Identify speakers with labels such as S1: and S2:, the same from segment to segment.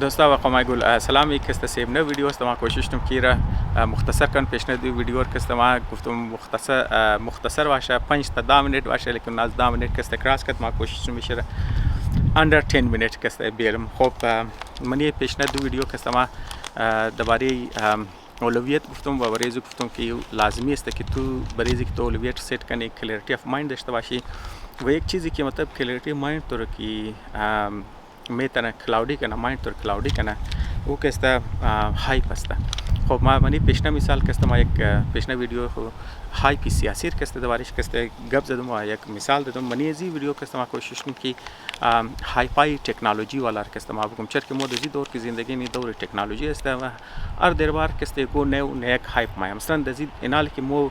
S1: دوستا و قمای گل سلامی کست سیب نه ویدیو است ما کوشش نم کیره مختصر کن پیشنه دو ویدیو کست ما گفتم مختصر باشه 5 تا 10 منیت باشه لیکن از 10 منیت کست کراس کد ما کوشش میشه under 10 منیت کست بیرم. خب منی پیشنه دو ویدیو کست ما درباره اولویت گفتم و برای گفتم که لازمی است که تو برای اینکه تو اولویت سیت کنی کلیریتی اف مایند داشته باشی و یک چیزی که مطلب کلیریتی مایند تو رو که میتنن کلاودی کنه مایند تو کلاودی کنه او که است هایپ است. خب منی پیشنه مثال که ما یک پیشنه ویدیو هایپ سیاسی که است دربارش که است گپ زدم و یک مثال دادم. منی ازی ویدیو که است ما کوشش کنم که هایپای ٹیکنالوجی والا که است ما بگم چرا که مود ازی دور کی زندگی نی دور ٹیکنالوجی است و هر دربار که است کو نو یک هایپ ما مثلا دزی اینال که مو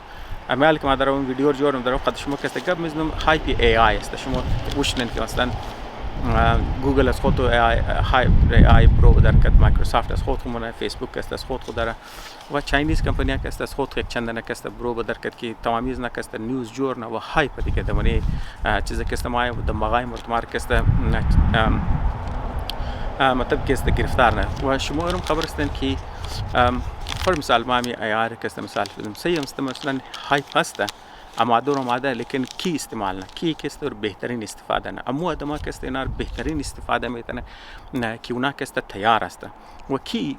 S1: امیال که ما در اون ویدیو جوړم درو قد شما که است گپ مزنم هایپ ای آی است شما وشنن که مثلا گوگل از خود ای پرو در کد مایکروسافت از خود خمونه فیسبوک است از خود داره و چاینیز کمپانی که است از خود یک چندانه که است برو در کد که تمامیز نه است نیوز جور نه و هایپ دیگه دمنی چیزی که است ما د مغای مرتمار که است مطلب که است گرفتار نه و شما هم خبر هستین که فر مثال ما می ای آر که است مثال فیلم سیم است مثلا هایپ است آماده و آماده لیکن کی استعمال نه کی کست اور بهترین استفاده نه امو آدم که است اینا بهترین استفاده میتونه که اونا که است تیار است و کی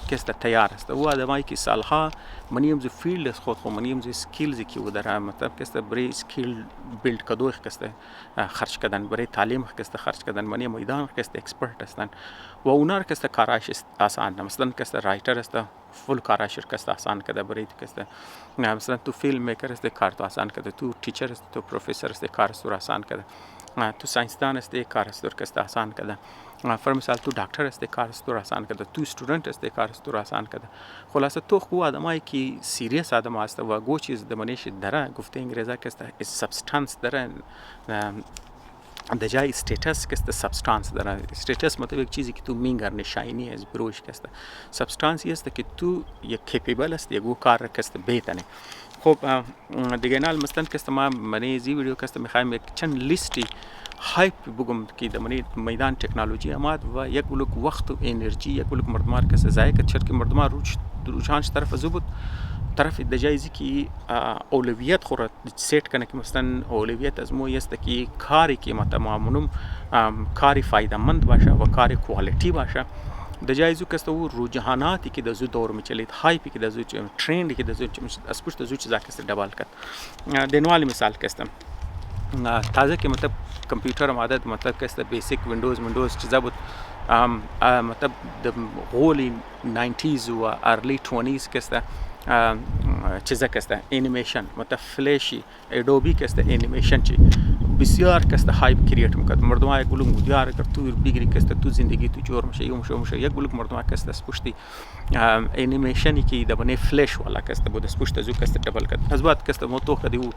S1: که است تیار است و آدمایی که سالها منیم ز فیلد خود خو منیم ز اسکیلز کی و در مطلب که است برای اسکیل بیلد کدوخ که است خرج کردن برای تعلیم که است خرج کردن منی میدان که است اکسپرت هستن و اونا که است کارش آسان مثلا که است رایتر است فول کارش که است آسان کده برای که است مثلا تو فیلم میکر است کار تو آسان کده تو ټیچر است تو پروفیسور است کار است آسان کده تو ساینسدان است کار است که است آسان کده فر مثال تو دکتر است کار است آسان کده تو استودنت است کار است آسان کده خلاصه تو خو آدمایی که سیریس آدم است و گو چیز دمنیش داره گفته انگلیزا که است سابستانس داره دجای استیتس که است سابستانس داره. استیتس مطلب یک چیزی که تو مینگر نشانی از بروش که است سابستانس است که تو یک کیپیبل است یک کار که است بیتنه. خب دیگه نال مثلا که است ما منی زی ویدیو که است میخوایم یک چند لیستی هایپ بگم که در میدان تکنولوژی آمد و یک بلوک وقت و انرژی یک بلوک مردمار که است ضایع کرد چرا که مردمار روچانش طرف زبط طرف دجایزی که اولویت خورد سیت کنه که مثلا اولویت از مو است که کاری که مونوم کاری فایده مند باشه و کاری کوالیتی باشه دجایزو که است او رجحاناتی که در زو دور میچلید هایپی که در زو ترند که در زو از پشت زو چیزا که است دبال کرد. دنوالی مثال که است تازه که مطلب کمپیوتر عادت مطلب که است بیسیک ویندوز چیزا بود مطلب غولی 90s و ارلی 20s که است چیزا که است انیمیشن مطلب فلشی ادوبی که است انیمیشن چی بسیار که است هایپ کرییت میکرد مردم ها یک گلوک مدیار کرد تو بگیری که است تو زندگی تو جور میشه میشه یک گلوک مردم ها که است از پشتی انیمیشنی که دبنه فلش والا که است بود از پشت زو که است دبل کرد از بعد که است موتو کدی او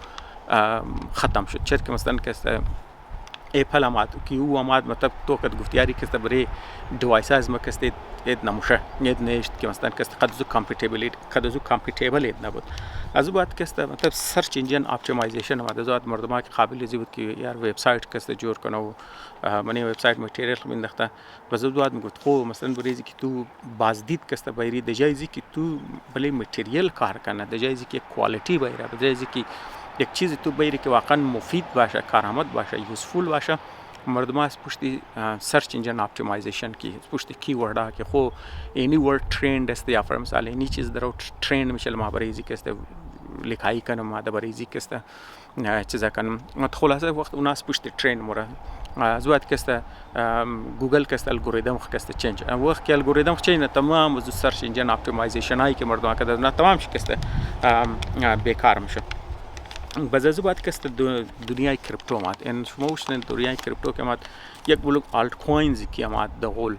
S1: ختم شد چرا که مثلا که است اپل آمد که او آمد مطلب تو کد گفتیاری که است برای دیوایس از ما که است ید نموشه ید نیست که مثلا که است قد زو کامپیتیبل ید نبود از بعد که است مطلب سرچ انجن اپتیمایزیشن آمد از بعد مردم ها که قابل زی بود که یار وبسایت که است جور کنه و منی وبسایت متریال مینداخته و از بعد میگفت خو مثلا برای که تو بازدید که است بایری دجایزی که تو بله متریال کار کنه دجایزی که کوالیتی بایره دجایزی که یک چیزی تو بایری که واقعا مفید باشه کارآمد باشه یوزفول باشه مردم از پشتی سرچ انجن اپتیمایزیشن کی پشتی کیورد ها که خو اینی ورد ترند است یا فر مثلا اینی چیز درو ترند میشه ما برای که است لکای کنم ما برای که است چیزا کنم خلاصه وقت اون از پشتی ترند مورد از وقت که است گوگل که است الگوریتم که است چنج وقت که الگوریتم چنج تمام از سرچ انجن اپتیمایزیشن هایی که مردم که نه تمام شکسته بیکار میشه. باز از بعد که است دنیای کریپتو آمد این شما وشنن دنیای کریپتو که آمد یک بلوک آلت کوینز که آمد دغول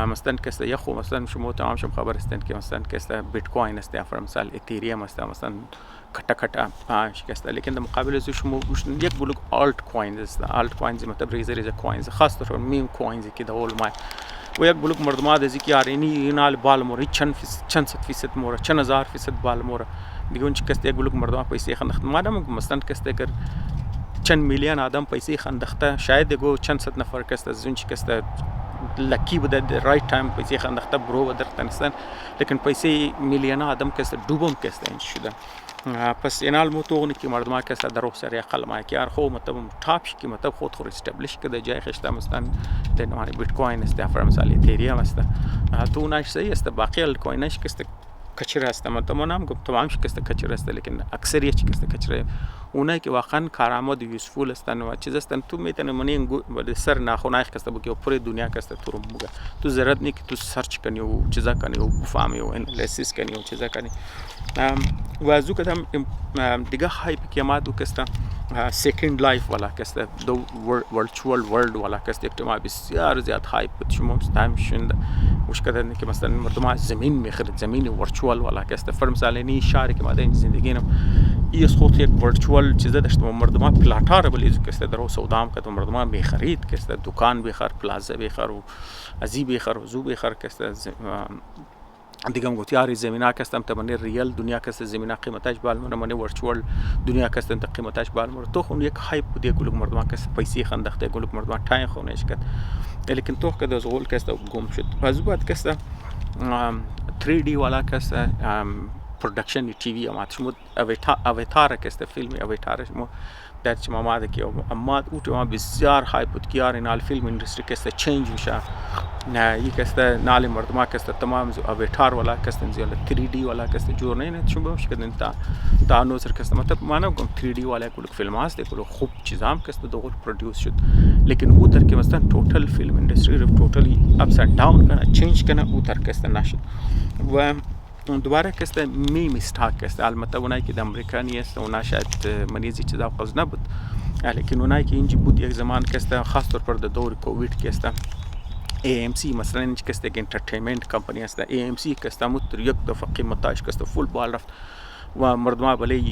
S1: مثلا که است یک خو مثلا شما تمام شما خبر هستند که مثلا که است بیت کوین است یا مثلا اتریوم است مثلا کټا شکسته لیکن در مقابل از شما وشنن یک بلوک آلت کوینز است آلت کوینز مطلب ریزه کوینز خاص طور میم کوینز که دغول ما و یک بلوک مردم ها دزی که آرینی نال بال مور چند فیصد مور 4000% بال مور دیگه اون چی کست یک بلوک مردم پیسې خندخت مادام مثلا کست اگر چند میلیون آدم پیسې خندخته شاید دیگه چند صد نفر کست از اون چی کست لکی بوده در رایت تایم پیسه خندخته برو و درختنستن لیکن پیسه میلیون آدم کسته دوبم کسته این شده. پس اینال موتونی که مردم کسته در سری قلمه کیار خو مطلب تاپش که مطلب خود خور استابلیش کرده جای خشته مثلا دنوانی بیت کوین است یا مثلا ایتریوم است تو اوناش صحیح است باقی الکوینش کسته کچره است مطلب منم گفتم تمامش کسته کچره است لیکن اکثریت کسته کچره اونایی که واقعا کارآمد و یوزفول هستن و چیز هستن تو میتونی منی به سر ناخونایخ کسته بگی و پوری دنیا کسته تو رو موگه تو ضرورت نی که تو سرچ کنی و چیزا کنی و بفهمی و انالیسیس کنی و چیزا کنی و از او کدام دیگه هایپ که ما دو کسته سیکند لایف والا کسته دو ورچوال ورلد والا کسته اجتماع بسیار زیاد هایپ بود شما مستهم شنده وش کردن که مثلا مردم زمین میخرد زمین ورچوال والا کسته فرم سالینی اشاره که ما در زندگینم ایس خود یک ورچوال چیزا داشتم مردم پلاتار بلیزو کسته در سودام کدام مردم میخرید کسته دکان بخر پلازا بخر و ازی بخر و زو بخر کسته دیگه هم گفتی آری زمینه کستم تمنی ریال دنیا کست زمینه قیمتش بالمره منی ورچوال دنیا کستم تا قیمتش بالمره تو خون یک هایپ بودی گلوک مردم کست پیسی خندخته گلوک مردم تاین خونش کرد لیکن تو که از غول کست گم شد از بعد کست 3D والا کست پرودکشن تی وی امات شما اوتار کست فیلم اوتار شما در چه ماده که اما اوت ما بسیار هایپ بود که یار نال فیلم اندستری کست چینج میشه نه یک کست نال مردم کست تمام زو اوتار والا کست زیاد 3D والا کست جور نه شما بهش کردن تا نوزر کست مطلب مانو گم 3D والا کلک فیلم است کلک خوب چیزام کست دوغل پرودوس شد لیکن او در که مثلا توتال فیلم اندستری رو توتالی اپس اند داون کنه چینج کنه او در کست نشد و دوباره کسته میم استاک کسته البته اونایی که د امریکانی است اونا شاید منیزی چیزا قصد نبود لیکن اونایی که اینجا بود یک زمان کسته خاص طور پر د دور کووید کسته AMC مثلا اینج کسته که انترتینمنت کمپانی است AMC کسته مت یک دفعه قیمتاش کسته فول بال رفت و مردم بله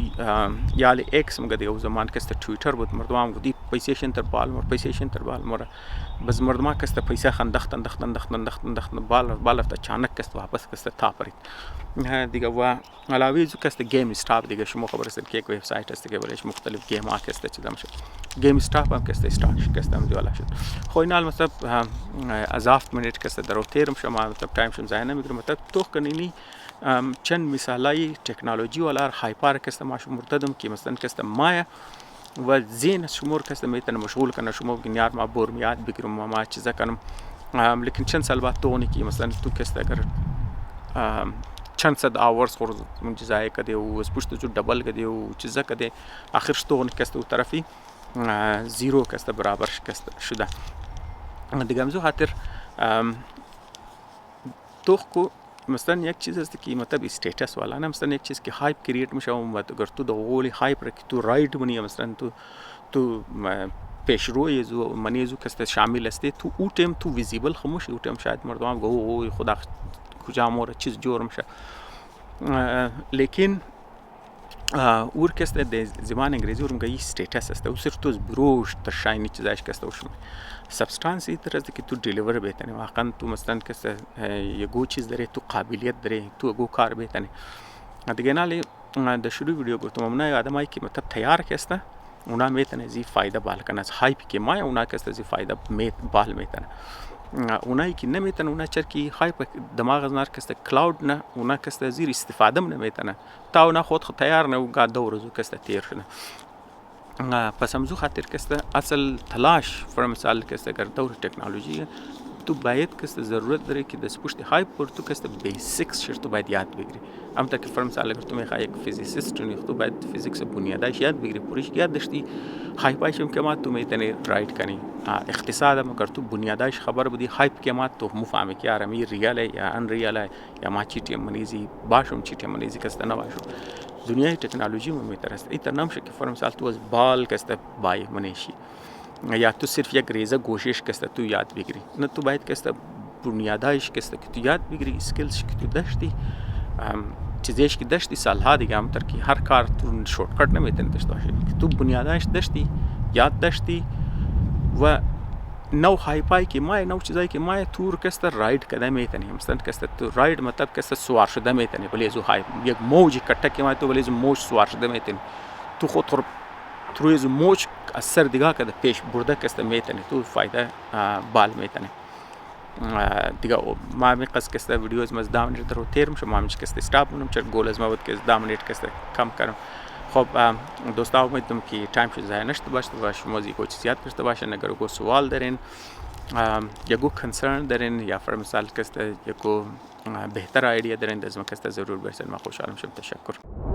S1: یالی اکس مگه دیگه زمان کسته توییتر بود مردم گفتی پیسیشن تر بال مر بس مردم کسته پیسه خندختن بال رفت اچانک کسته واپس کسته تا پرید دیگه و علاوه زو کسته گیم استاپ دیگه شما خبر است که یک ویب سایت است که برایش مختلف گیم ها کسته چیزا میشه گیم استاپ هم کسته استاک کسته هم دیوالا شد خو اینال مثلا از 7 منیت کسته در تیرم شما مطلب تایم شم ضایع نمیگیرم مطلب تو کنینی چند مثالای تکنولوژی والا هایپر کسته ماش مرتدم که مثلا کسته مایا و زین شمور کسته میتونه مشغول کنه شما بگین یار ما بور میاد بگیرم ما چیزا کنم لیکن چند سال بعد تو که مثلا تو کسته اگر چند صد آورز خورد من جزای کده و از پشت جو دبل کده و چیزا کده آخرش تو کسته و طرفی زیرو کسته برابر کسته شده دیگه همزو خاطر تو کو مثلا یک چیز است که مطلب استیتس والا نه مثلا یک چیز که هایپ کرییت میشه و اگر تو دغولی هایپ رکی تو راید منی مثلا تو پیشروی زو منیزو کسته شامل استی تو او تیم تو ویزیبل خموش او تیم شاید مردم گو اوه خدا کجا مور چیز جور میشه لیکن اور کسته د زمان انگلیزی ورم گی استیتس است او صرف تو بروش تا شاینی چیزاش کسته وشم سبستانس ایتر است که تو دیلیور بهتنی واقعا تو مثلا کسته یگو چیز داره تو قابلیت داره تو یگو کار بهتنی دیگه نالی د شروع ویدیو گفتم من آدمایی که مطلب تیار کسته اونا میتونه زی فایده بال کنه از هایپ که ما اونا کسته زی فایده بال میتونه اونایی که نمیتونه اونا چرکی هایپ دماغ از نار کسته کلاود نه اونا کسته زیر استفاده نمیتونه تا اونا خود تیار نه و دو روزو کسته تیر شده پس همزو خاطر کسته اصل تلاش فرمثال کسته اگر دور تکنولوژی تو باید کسته ضرورت داره که دست پشت هایپ پر تو کسته بیسیکس شد تو باید یاد بگیری ام تا که فرمثال اگر تو میخوای یک فیزیسیست تو باید فیزیکس بنیادش یاد بگیری پورش یاد داشتی هایپایش هم که ما تو میتونی رایت کنی اقتصاد هم اگر تو بنیادش خبر بودی هایپ که ما تو مفهمی که آرامی ریاله یا ان ریاله یا ما چیتی منیزی باشم چیتی منیزی کسته نباشم دنیای تکنولوژی من میترست ایتر نمیشه که فرمثال تو از بال کسته بای منیشی یا تو صرف یک ریزه گوشش کسته تو یاد بگیری نه تو باید کسته بنیادایش کسته که تو یاد بگیری اسکیلش که تو داشتی چیزیش که داشتی سالها دیگه هم تر که هر کار تو شورتکت نمیتونی داشته باشی تو بنیادایش داشتی یاد داشتی و نو هایپای که ما نو چیزایی که ما تور کسته راید کده میتونی مثلا کسته تو راید مطلب کسته سوار شده میتونی ولی از هایپ یک موج کټه که ما تو ولی از موج سوار شده میتونی تو خود تو روی از موج از سر دیگه کده پیش برده کسته میتونی تو فایده بال میتونی دیگه ما همین قصد که ویدیو از ما 10 منیت رو تیرم شما همین که استاپ کنم چرا گول از ما بود که 10 منیت که کم کردم. خب دوستا امیدوارم که تایم شد ضایع نشده باشه و شما از کوئی چیزی یاد کرده باشین. اگر کوئی سوال دارین یا کوئی کنسرن دارین یا فر مثال که یا کوئی بهتر ایده دارین از ما که ضرور برسید. ما خوشحال میشم. تشکر.